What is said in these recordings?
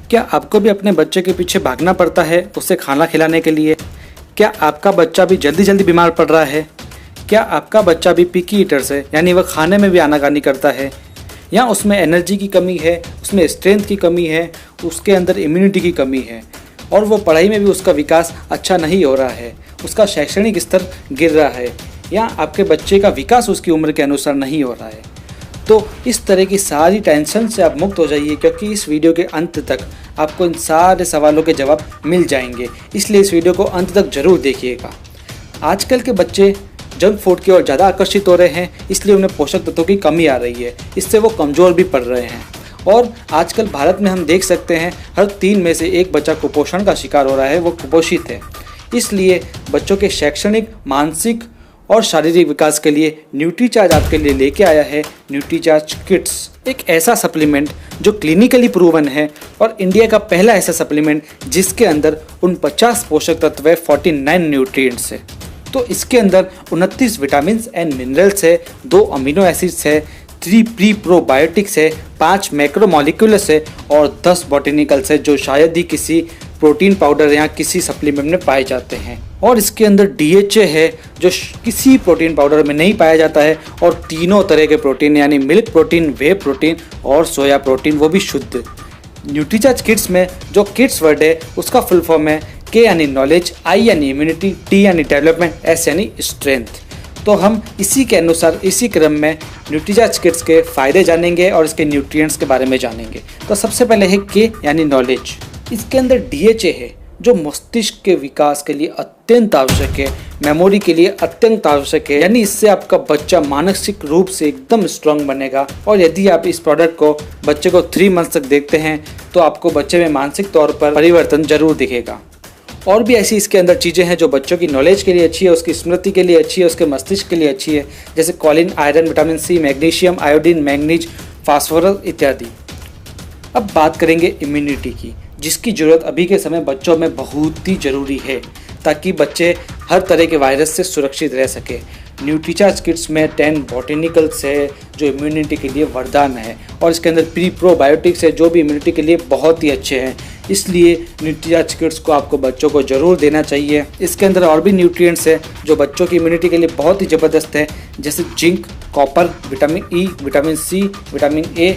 क्या आपको भी अपने बच्चे के पीछे भागना पड़ता है उसे खाना खिलाने के लिए? क्या आपका बच्चा भी जल्दी जल्दी बीमार पड़ रहा है? क्या आपका बच्चा भी पिकी ईटर्स है, यानी वह खाने में भी आनाकानी करता है, या उसमें एनर्जी की कमी है, उसमें स्ट्रेंथ की कमी है, उसके अंदर इम्यूनिटी की कमी है और वो पढ़ाई में भी उसका विकास अच्छा नहीं हो रहा है, उसका शैक्षणिक स्तर गिर रहा है, या आपके बच्चे का विकास उसकी उम्र के अनुसार नहीं हो रहा है? तो इस तरह की सारी टेंशन से आप मुक्त हो जाइए, क्योंकि इस वीडियो के अंत तक आपको इन सारे सवालों के जवाब मिल जाएंगे। इसलिए इस वीडियो को अंत तक ज़रूर देखिएगा। आजकल के बच्चे जंक फूड की ओर ज़्यादा आकर्षित हो रहे हैं, इसलिए उन्हें पोषक तत्वों की कमी आ रही है, इससे वो कमज़ोर भी पड़ रहे हैं। और आजकल भारत में हम देख सकते हैं हर 3 में से 1 बच्चा कुपोषण का शिकार हो रहा है, वो कुपोषित है। इसलिए बच्चों के शैक्षणिक, मानसिक और शारीरिक विकास के लिए न्यूट्रीचार्ज आपके लिए लेके आया है न्यूट्रीचार्ज किड्स, एक ऐसा सप्लीमेंट जो क्लिनिकली प्रूवन है और इंडिया का पहला ऐसा सप्लीमेंट जिसके अंदर 49 पोषक तत्व है, 49 न्यूट्रिएंट्स है। तो इसके अंदर 29 विटामिन एंड मिनरल्स है, 2 अमीनो एसिड्स है, 3 प्री प्रोबायोटिक्स है, 5 मैक्रोमोलिक्यूल्स है और 10 बॉटेनिकल्स है जो शायद ही किसी प्रोटीन पाउडर या किसी सप्लीमेंट में पाए जाते हैं। और इसके अंदर DHA है जो किसी प्रोटीन पाउडर में नहीं पाया जाता है, और तीनों तरह के प्रोटीन यानी मिल्क प्रोटीन, वे प्रोटीन और सोया प्रोटीन, वो भी शुद्ध। न्यूट्रीचार्ज किड्स में जो किड्स वर्ड है उसका फुल फॉर्म है K यानी नॉलेज, I यानी इम्यूनिटी, T यानी डेवलपमेंट, S यानी स्ट्रेंथ। तो हम इसी के अनुसार इसी क्रम में न्यूट्रीचार्ज किड्स के फ़ायदे जानेंगे और इसके न्यूट्रिएंट्स के बारे में जानेंगे। तो सबसे पहले है K यानी नॉलेज। इसके अंदर DHA है जो मस्तिष्क के विकास के लिए अत्यंत आवश्यक है, मेमोरी के लिए अत्यंत आवश्यक है, यानी इससे आपका बच्चा मानसिक रूप से एकदम स्ट्रांग बनेगा। और यदि आप इस प्रोडक्ट को बच्चे को 3 मंथ तक देखते हैं तो आपको बच्चे में मानसिक तौर पर परिवर्तन जरूर दिखेगा। और भी ऐसी इसके अंदर चीज़ें हैं जो बच्चों की नॉलेज के लिए अच्छी है, उसकी स्मृति के लिए अच्छी है, उसके मस्तिष्क के लिए अच्छी है, जैसे Colin, iron, vitamin C, magnesium, iodine, manganese, phosphorus इत्यादि। अब बात करेंगे इम्यूनिटी की, जिसकी ज़रूरत अभी के समय बच्चों में बहुत ही ज़रूरी है ताकि बच्चे हर तरह के वायरस से सुरक्षित रह सके। न्यूट्रीचार्ज किड्स में 10 बॉटेनिकल्स है जो इम्यूनिटी के लिए वरदान है, और इसके अंदर प्री प्रोबायोटिक्स है जो भी इम्यूनिटी के लिए बहुत ही अच्छे हैं। इसलिए न्यूट्रीचार्ज किड्स को आपको बच्चों को ज़रूर देना चाहिए। इसके अंदर और भी न्यूट्रिएंट्स है जो बच्चों की इम्यूनिटी के लिए बहुत ही ज़बरदस्त है, जैसे zinc, copper, vitamin E, vitamin C, vitamin A।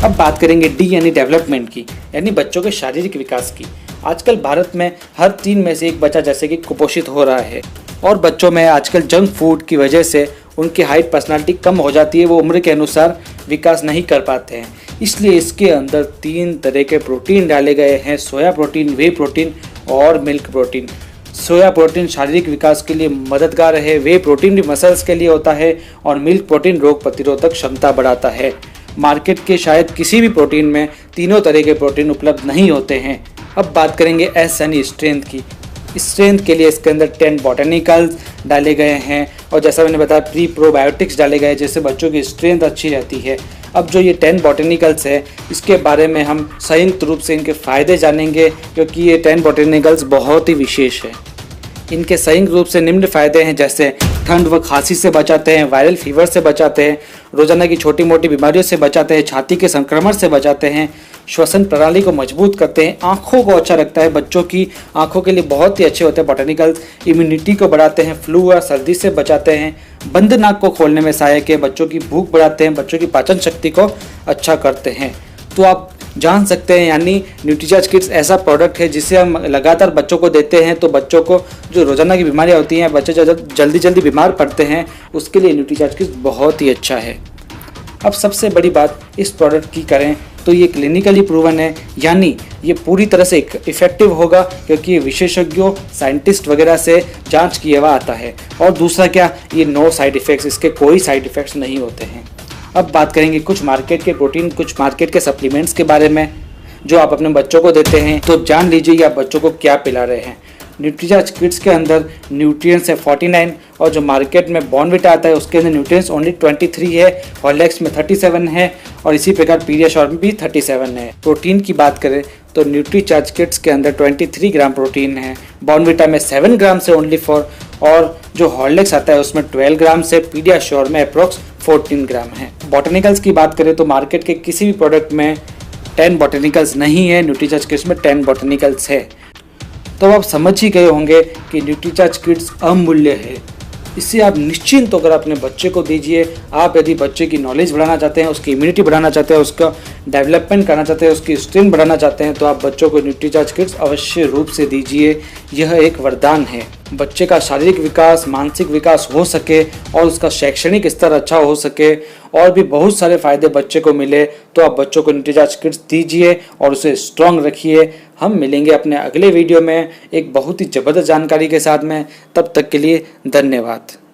अब बात करेंगे D यानी डेवलपमेंट की, यानी बच्चों के शारीरिक विकास की। आजकल भारत में हर 3 में से 1 बच्चा जैसे कि कुपोषित हो रहा है, और बच्चों में आजकल जंक फूड की वजह से उनकी हाइट, पर्सनालिटी कम हो जाती है, वो उम्र के अनुसार विकास नहीं कर पाते हैं। इसलिए इसके अंदर 3 तरह के प्रोटीन डाले गए हैं, सोया प्रोटीन, वे प्रोटीन और मिल्क प्रोटीन। सोया प्रोटीन शारीरिक विकास के लिए मददगार है, वे प्रोटीन भी मसल्स के लिए होता है, और मिल्क प्रोटीन रोग प्रतिरोधक क्षमता बढ़ाता है। मार्केट के शायद किसी भी प्रोटीन में तीनों तरह के प्रोटीन उपलब्ध नहीं होते हैं। अब बात करेंगे S यानी स्ट्रेंथ की। स्ट्रेंथ के लिए इसके अंदर 10 बॉटेनिकल्स डाले गए हैं, और जैसा मैंने बताया प्री प्रोबायोटिक्स डाले गए जिससे बच्चों की स्ट्रेंथ अच्छी रहती है। अब जो ये 10 बॉटेनिकल्स है इसके बारे में हम संयुक्त रूप से इनके फ़ायदे जानेंगे, क्योंकि ये 10 बॉटेनिकल्स बहुत ही विशेष है। इनके संयुक्त रूप से निम्न फायदे हैं, जैसे ठंड व खांसी से बचाते हैं, वायरल फीवर से बचाते हैं, रोजाना की छोटी मोटी बीमारियों से बचाते हैं, छाती के संक्रमण से बचाते हैं, श्वसन प्रणाली को मजबूत करते हैं, आँखों को अच्छा रखता है, बच्चों की आँखों के लिए बहुत ही अच्छे होते हैं बॉटेनिकल्स, इम्यूनिटी को बढ़ाते हैं, फ्लू और सर्दी से बचाते हैं, बंद नाक को खोलने में सहायक है, बच्चों की भूख बढ़ाते हैं, बच्चों की पाचन शक्ति को अच्छा करते हैं। तो आप जान सकते हैं, यानी न्यूट्रीचार्ज किड्स ऐसा प्रोडक्ट है जिसे हम लगातार बच्चों को देते हैं तो बच्चों को जो रोज़ाना की बीमारियां होती हैं, बच्चे जल्दी जल्दी बीमार पड़ते हैं, उसके लिए न्यूट्रीचार्ज किड्स बहुत ही अच्छा है। अब सबसे बड़ी बात इस प्रोडक्ट की करें तो ये क्लिनिकली प्रूवन है, यानी ये पूरी तरह से इफेक्टिव होगा क्योंकि ये विशेषज्ञों, साइंटिस्ट वगैरह से जांच किया हुआ आता है। और दूसरा क्या, ये नो साइड इफ़ेक्ट्स, इसके कोई साइड इफ़ेक्ट्स नहीं होते हैं। अब बात करेंगे कुछ मार्केट के प्रोटीन, कुछ मार्केट के सप्लीमेंट्स के बारे में जो आप अपने बच्चों को देते हैं, तो जान लीजिए आप बच्चों को क्या पिला रहे हैं। न्यूट्रीचार्ज किड्स के अंदर न्यूट्रिएंट्स है 49, और जो मार्केट में बॉर्नविटा आता है उसके अंदर न्यूट्रिएंट्स ओनली 23 है, हॉर्लिक्स में 37 है, और इसी प्रकार पीडियाश्योर में भी 37 है। प्रोटीन की बात करें तो न्यूट्रीचार्ज किड्स के अंदर 23 ग्राम प्रोटीन है, बॉर्नविटा में 7 ग्राम से ओनली 4, और जो हॉर्लिक्स आता है उसमें 12 ग्राम से, पीडियाश्योर में अप्रोक्स 14 ग्राम है। बॉटनिकल्स की बात करें तो मार्केट के किसी भी प्रोडक्ट में 10 बॉटनिकल्स नहीं है, न्यूट्रीचार्ज किड्स में 10 बॉटनिकल्स है। तो आप समझ ही गए होंगे कि न्यूट्रीचार्ज किड्स अमूल्य है। इससे आप निश्चिंत होकर अपने बच्चे को दीजिए। आप यदि बच्चे की नॉलेज बढ़ाना चाहते हैं, उसकी इम्यूनिटी बढ़ाना चाहते हैं, उसका डेवलपमेंट करना चाहते हैं, उसकी स्ट्रेंथ बढ़ाना चाहते हैं, तो आप बच्चों को न्यूट्रीचार्ज किड्स अवश्य रूप से दीजिए। यह एक वरदान है। बच्चे का शारीरिक विकास, मानसिक विकास हो सके और उसका शैक्षणिक स्तर अच्छा हो सके और भी बहुत सारे फायदे बच्चे को मिले, तो आप बच्चों को न्यूट्रीचार्ज किड्स दीजिए और उसे स्ट्रॉन्ग रखिए। हम मिलेंगे अपने अगले वीडियो में एक बहुत ही ज़बरदस्त जानकारी के साथ में। तब तक के लिए धन्यवाद।